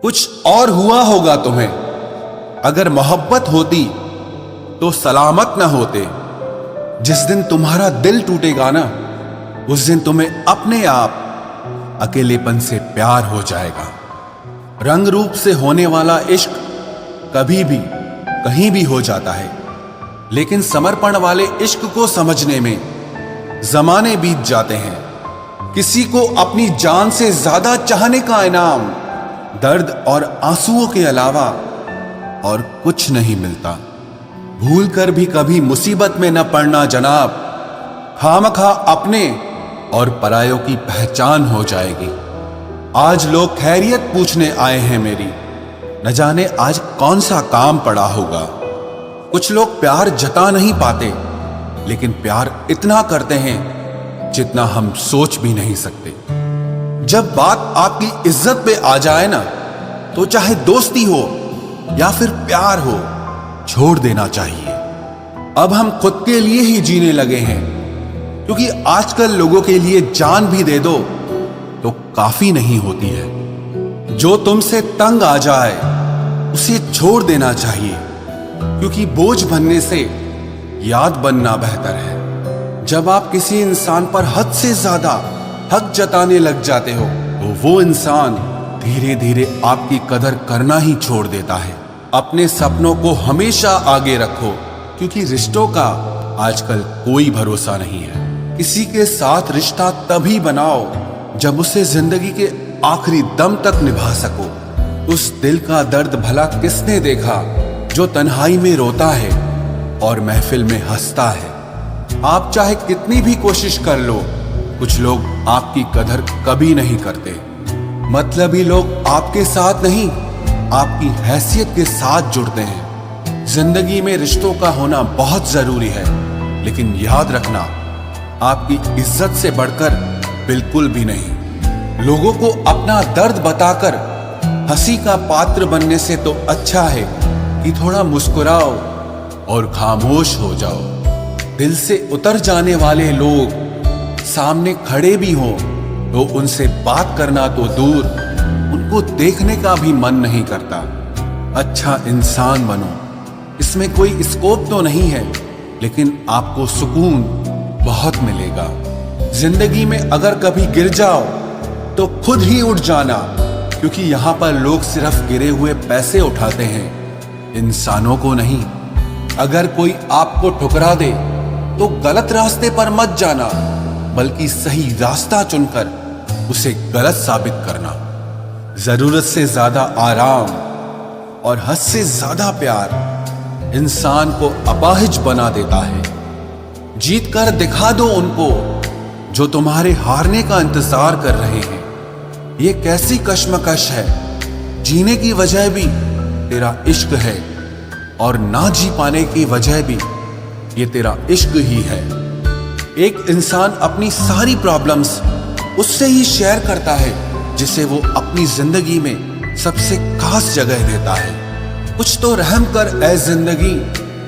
कुछ और हुआ होगा तुम्हें। अगर मोहब्बत होती तो सलामत न होते। जिस दिन तुम्हारा दिल टूटेगा ना, उस दिन तुम्हें अपने आप अकेलेपन से प्यार हो जाएगा। रंग रूप से होने वाला इश्क कभी भी कहीं भी हो जाता है, लेकिन समर्पण वाले इश्क को समझने में जमाने बीत जाते हैं। किसी को अपनी जान से ज्यादा चाहने का इनाम दर्द और आंसुओं के अलावा और कुछ नहीं मिलता। भूल कर भी कभी मुसीबत में न पड़ना जनाब, खामखा अपने और परायों की पहचान हो जाएगी। आज लोग खैरियत पूछने आए हैं मेरी, न जाने आज कौन सा काम पड़ा होगा। कुछ लोग प्यार जता नहीं पाते, लेकिन प्यार इतना करते हैं जितना हम सोच भी नहीं सकते। जब बात आपकी इज्जत पे आ जाए ना, तो चाहे दोस्ती हो या फिर प्यार हो, छोड़ देना चाहिए। अब हम खुद के लिए ही जीने लगे हैं, क्योंकि आजकल लोगों के लिए जान भी दे दो तो काफी नहीं होती है। जो तुमसे तंग आ जाए उसे छोड़ देना चाहिए, क्योंकि बोझ बनने से याद बनना बेहतर है। जब आप किसी इंसान पर हद से ज्यादा हक जताने लग जाते हो, तो वो इंसान धीरे धीरे आपकी कदर करना ही छोड़ देता है। अपने सपनों को हमेशा आगे रखो, क्योंकि रिश्तों का आजकल कोई भरोसा नहीं है। किसी के साथ रिश्ता तभी बनाओ जब उसे जिंदगी के आखिरी दम तक निभा सको। उस दिल का दर्द भला किसने देखा जो तन्हाई में रोता है और महफिल में हंसता है। आप चाहे कितनी भी कोशिश कर लो, कुछ लोग आपकी कदर कभी नहीं करते। मतलबी लोग आपके साथ नहीं, आपकी हैसियत के साथ जुड़ते हैं। जिंदगी में रिश्तों का होना बहुत जरूरी है, लेकिन याद रखना, आपकी इज्जत से बढ़कर बिल्कुल भी नहीं। लोगों को अपना दर्द बताकर हंसी का पात्र बनने से तो अच्छा है कि थोड़ा मुस्कुराओ और खामोश हो जाओ। दिल से उतर जाने वाले लोग सामने खड़े भी हों तो उनसे बात करना तो दूर, उनको देखने का भी मन नहीं करता। अच्छा इंसान बनो, इसमें कोई स्कोप तो नहीं है, लेकिन आपको सुकून बहुत मिलेगा। जिंदगी में अगर कभी गिर जाओ तो खुद ही उठ जाना, क्योंकि यहां पर लोग सिर्फ गिरे हुए पैसे उठाते हैं, इंसानों को नहीं। अगर कोई आपको ठुकरा दे तो गलत रास्ते पर मत जाना, बल्कि सही रास्ता चुनकर उसे गलत साबित करना। जरूरत से ज्यादा आराम और हद से ज्यादा प्यार इंसान को अपाहिज बना देता है। जीत कर दिखा दो उनको जो तुम्हारे हारने का इंतजार कर रहे हैं। ये कैसी कश्मकश है, जीने की वजह भी तेरा इश्क है और ना जी पाने की वजह भी ये तेरा इश्क ही है। एक इंसान अपनी सारी प्रॉब्लम्स उससे ही शेयर करता है जिसे वो अपनी जिंदगी में सबसे खास जगह देता है। कुछ तो रहम कर ऐ जिंदगी,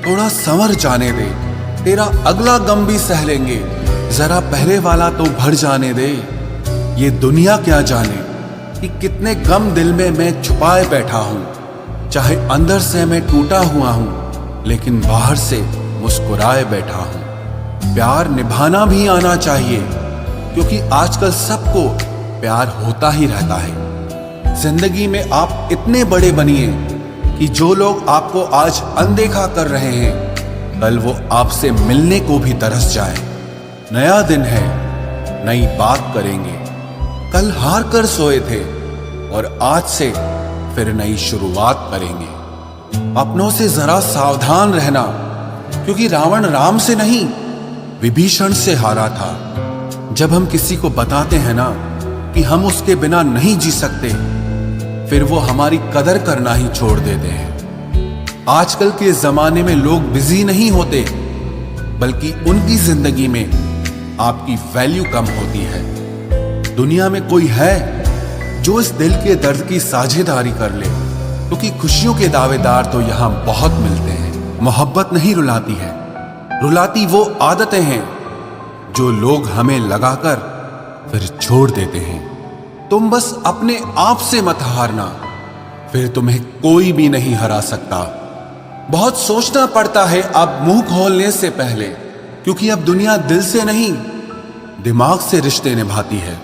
थोड़ा संवर जाने दे। तेरा अगला गम भी सह लेंगे, जरा पहले वाला तो भर जाने दे। ये दुनिया क्या जाने कि कितने गम दिल में मैं छुपाए बैठा हूं। चाहे अंदर से मैं टूटा हुआ हूं, लेकिन बाहर से मुस्कुराए बैठा हूं। प्यार निभाना भी आना चाहिए, क्योंकि आजकल सबको प्यार होता ही रहता है। जिंदगी में आप इतने बड़े बनिए कि जो लोग आपको आज अनदेखा कर रहे हैं, कल वो आपसे मिलने को भी तरस जाए। नया दिन है, नई बात करेंगे। कल हार कर सोए थे और आज से फिर नई शुरुआत करेंगे। अपनों से जरा सावधान रहना, क्योंकि रावण राम से नहीं, विभीषण से हारा था। जब हम किसी को बताते हैं ना कि हम उसके बिना नहीं जी सकते, फिर वो हमारी कदर करना ही छोड़ देते हैं। आजकल के जमाने में लोग बिजी नहीं होते, बल्कि उनकी जिंदगी में आपकी वैल्यू कम होती है। दुनिया में कोई है जो इस दिल के दर्द की साझेदारी कर ले, क्योंकि खुशियों के दावेदार तो यहां बहुत मिलते हैं। मोहब्बत नहीं रुलाती है, रुलाती वो आदतें हैं जो लोग हमें लगाकर फिर छोड़ देते हैं। तुम बस अपने आप से मत हारना, फिर तुम्हें कोई भी नहीं हरा सकता। बहुत सोचना पड़ता है अब मुंह खोलने से पहले, क्योंकि अब दुनिया दिल से नहीं दिमाग से रिश्ते निभाती है।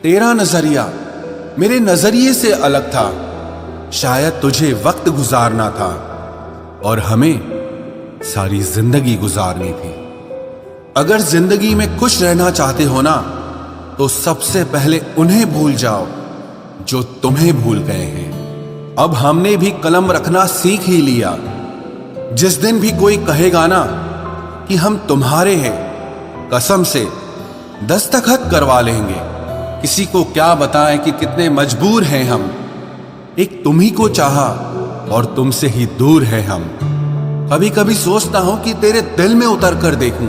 तेरा नजरिया मेरे नजरिए से अलग था। शायद तुझे वक्त गुजारना था और हमें सारी जिंदगी गुजारनी थी। अगर जिंदगी में खुश रहना चाहते हो ना, तो सबसे पहले उन्हें भूल जाओ जो तुम्हें भूल गए हैं। अब हमने भी कलम रखना सीख ही लिया। जिस दिन भी कोई कहेगा ना कि हम तुम्हारे हैं, कसम से दस्तखत करवा लेंगे। किसी को क्या बताएं कि कितने मजबूर हैं हम। एक तुम ही को चाहा और तुमसे ही दूर है हम। कभी कभी सोचता हूं कि तेरे दिल में उतर कर देखूं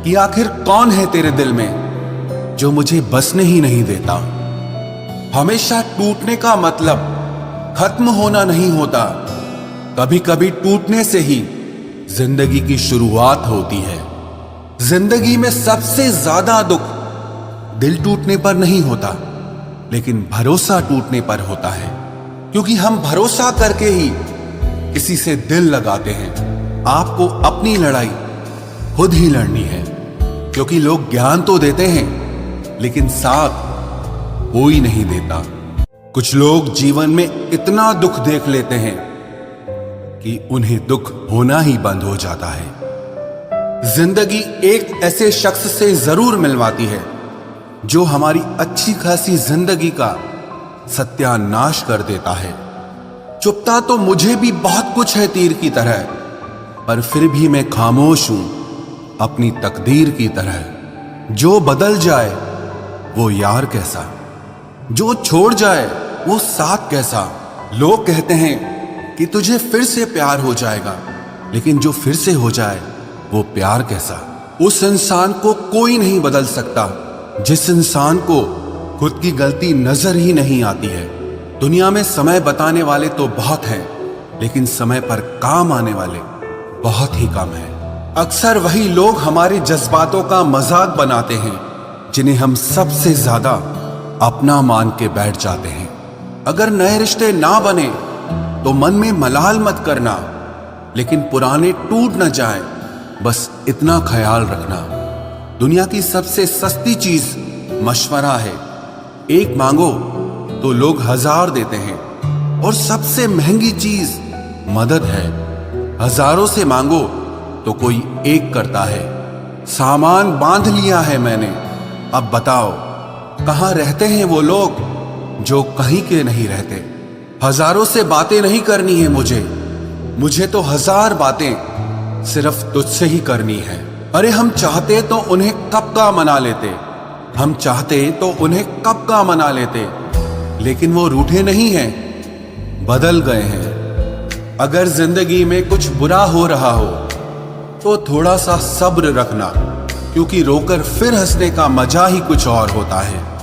कि आखिर कौन है तेरे दिल में जो मुझे बसने ही नहीं देता। हमेशा टूटने का मतलब खत्म होना नहीं होता। कभी कभी टूटने से ही जिंदगी की शुरुआत होती है। जिंदगी में सबसे ज्यादा दुख दिल टूटने पर नहीं होता, लेकिन भरोसा टूटने पर होता है। क्योंकि हम भरोसा करके ही किसी से दिल लगाते हैं। आपको अपनी लड़ाई खुद ही लड़नी है, क्योंकि लोग ज्ञान तो देते हैं लेकिन साथ कोई नहीं देता। कुछ लोग जीवन में इतना दुख देख लेते हैं कि उन्हें दुख होना ही बंद हो जाता है। जिंदगी एक ऐसे शख्स से जरूर मिलवाती है जो हमारी अच्छी खासी जिंदगी का सत्यानाश कर देता है। चुपता तो मुझे भी बहुत कुछ है तीर की तरह, पर फिर भी मैं खामोश हूं अपनी तकदीर की तरह। जो बदल जाए वो यार कैसा, जो छोड़ जाए वो साथ कैसा। लोग कहते हैं कि तुझे फिर से प्यार हो जाएगा, लेकिन जो फिर से हो जाए वो प्यार कैसा। उस इंसान को कोई नहीं बदल सकता जिस इंसान को खुद की गलती नजर ही नहीं आती है। दुनिया में समय बताने वाले तो बहुत हैं, लेकिन समय पर काम आने वाले बहुत ही कम हैं। अक्सर वही लोग हमारे जज्बातों का मजाक बनाते हैं जिन्हें हम सबसे ज्यादा अपना मान के बैठ जाते हैं। अगर नए रिश्ते ना बने तो मन में मलाल मत करना, लेकिन पुराने टूट न जाएं, बस इतना ख्याल रखना। दुनिया की सबसे सस्ती चीज मशवरा है। एक मांगो तो लोग 1000 देते हैं, और सबसे महंगी चीज मदद है। हजारों से मांगो तो कोई एक करता है। सामान बांध लिया है मैंने, अब बताओ कहां रहते हैं वो लोग जो कहीं के नहीं रहते। हजारों से बातें नहीं करनी है मुझे तो 1000 बातें सिर्फ तुझसे ही करनी है। अरे हम चाहते तो उन्हें कब का मना लेते, हम चाहते तो उन्हें कब का मना लेते, लेकिन वो रूठे नहीं हैं, बदल गए हैं। अगर जिंदगी में कुछ बुरा हो रहा हो तो थोड़ा सा सब्र रखना, क्योंकि रोकर फिर हंसने का मजा ही कुछ और होता है।